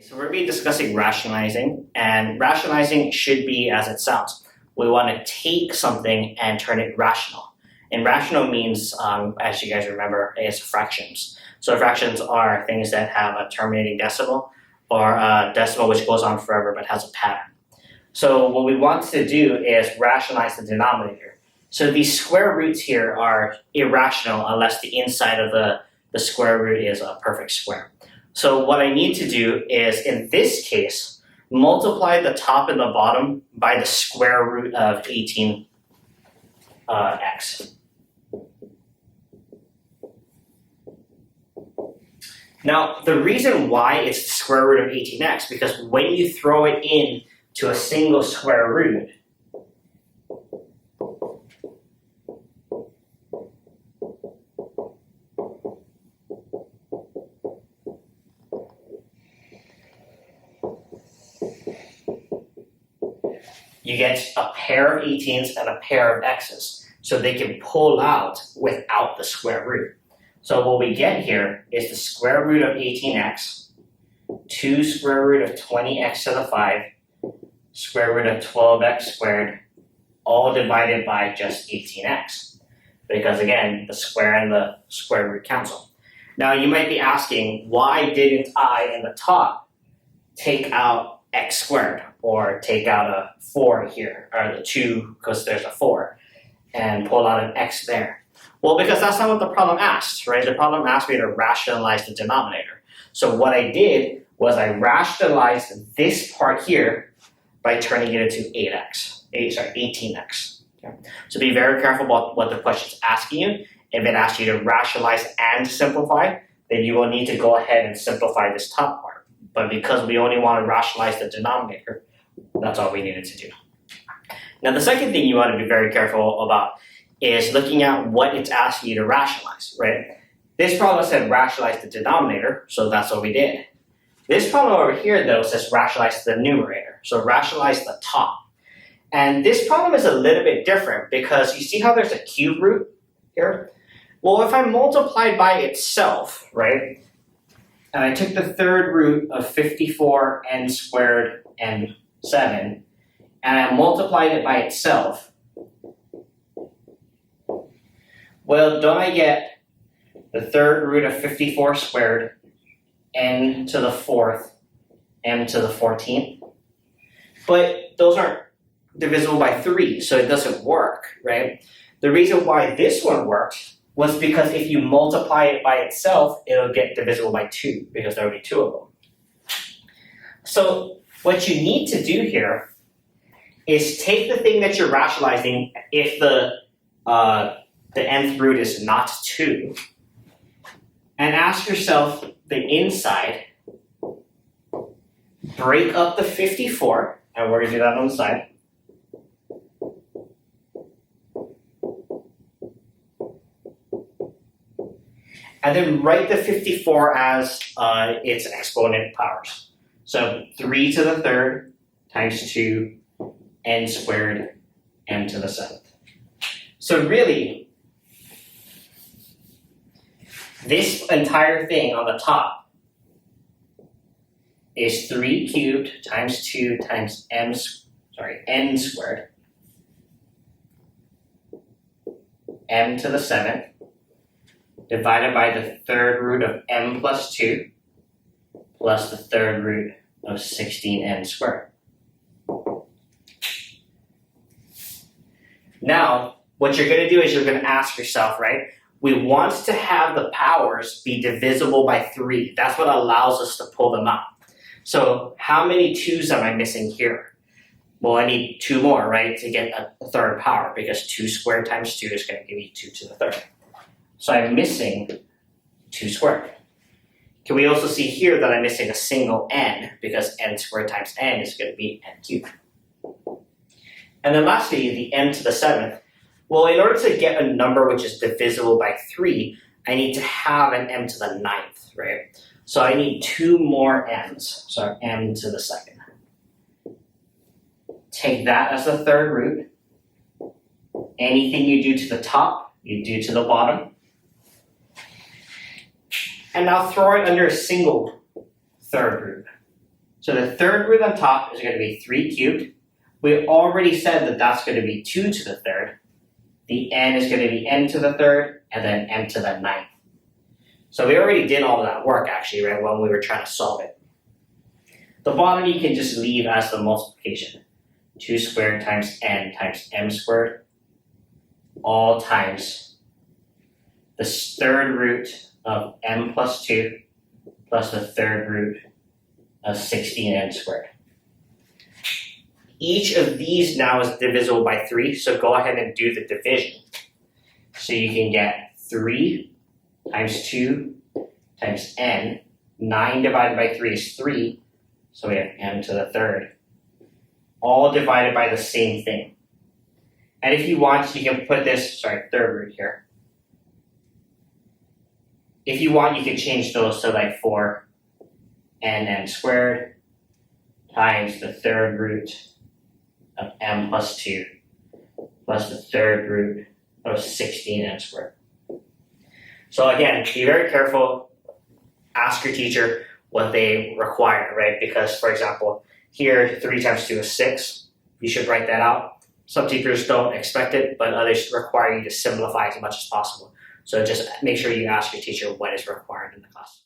So we're going to be discussing rationalizing, and rationalizing should be as it sounds. We want to take something and turn it rational. And rational means, as you guys remember, is fractions. So fractions are things that have a terminating decimal or a decimal which goes on forever but has a pattern. So what we want to do is rationalize the denominator. So these square roots here are irrational unless the inside of the square root is a perfect square. So what I need to do is, in this case, multiply the top and the bottom by the square root of 18x. Now, the reason why it's the square root of 18x, because when you throw it in to a single square root, you get a pair of 18s and a pair of x's, so they can pull out without the square root. So what we get here is the square root of 18x, 2 square root of 20x to the 5, square root of 12x squared, all divided by just 18x. Because again, the square and the square root cancel. Now you might be asking, why didn't I in the top take out x squared, or take out a 4 here, or the 2 because there's a 4, and pull out an x there? Well, because that's not what the problem asked, right? The problem asked me to rationalize the denominator. So what I did was I rationalized this part here by turning it into 18x. Okay? So be very careful about what the question's asking you. If it asks you to rationalize and simplify, then you will need to go ahead and simplify this top part. But because we only want to rationalize the denominator, that's all we needed to do. Now the second thing you want to be very careful about is looking at what it's asking you to rationalize, right? This problem said rationalize the denominator, so that's what we did. This problem over here, though, says rationalize the numerator, so rationalize the top. And this problem is a little bit different because you see how there's a cube root here? Well, if I multiplied by itself, right, and I took the third root of 54n squared and 7, and I multiplied it by itself, well, don't I get the third root of 54 squared, n to the 4th, m to the 14th? But those aren't divisible by 3, so it doesn't work, right? The reason why this one works was because if you multiply it by itself, it'll get divisible by 2, because there will be 2 of them. So what you need to do here is take the thing that you're rationalizing, if the nth root is not 2, and ask yourself the inside, break up the 54, and we're going to do that on the side, and then write the 54 as its exponent powers. So 3 to the 3rd times 2, n squared, m to the 7th. So really, this entire thing on the top is 3 cubed times 2 times n squared, m to the 7th, divided by the third root of m plus 2 plus the third root of 16n squared. Now, what you're going to do is you're going to ask yourself, right? We want to have the powers be divisible by 3. That's what allows us to pull them out. So how many 2's am I missing here? Well, I need 2 more, right, to get a third power, because 2 squared times 2 is going to give me 2 to the 3rd. So I'm missing 2 squared. Can we also see here that I'm missing a single n, because n squared times n is going to be n cubed. And then lastly, the m to the 7th. Well, in order to get a number which is divisible by 3, I need to have an m to the 9th, right? So I need 2 more m's, so m to the 2nd. Take that as the third root. Anything you do to the top, you do to the bottom. And now throw it under a single third root. So the third root on top is going to be 3 cubed. We already said that that's going to be 2 to the third. The n is going to be n to the third, and then n to the ninth. So we already did all of that work, actually, right, when we were trying to solve it. The bottom you can just leave as the multiplication. 2 squared times m squared, all times the third root of m plus 2 plus the third root of 16n squared. Each of these now is divisible by 3, so go ahead and do the division. So you can get 3 times 2 times n. 9 divided by 3 is 3, so we have m to the third. All divided by the same thing. And if you want, you can put this, third root here. If you want, you can change those to like 4n squared times the third root of m plus 2 plus the third root of 16n squared. So again, be very careful. Ask your teacher what they require, right? Because, for example, here 3 times 2 is 6. You should write that out. Some teachers don't expect it, but others require you to simplify as much as possible. So just make sure you ask your teacher what is required in the class.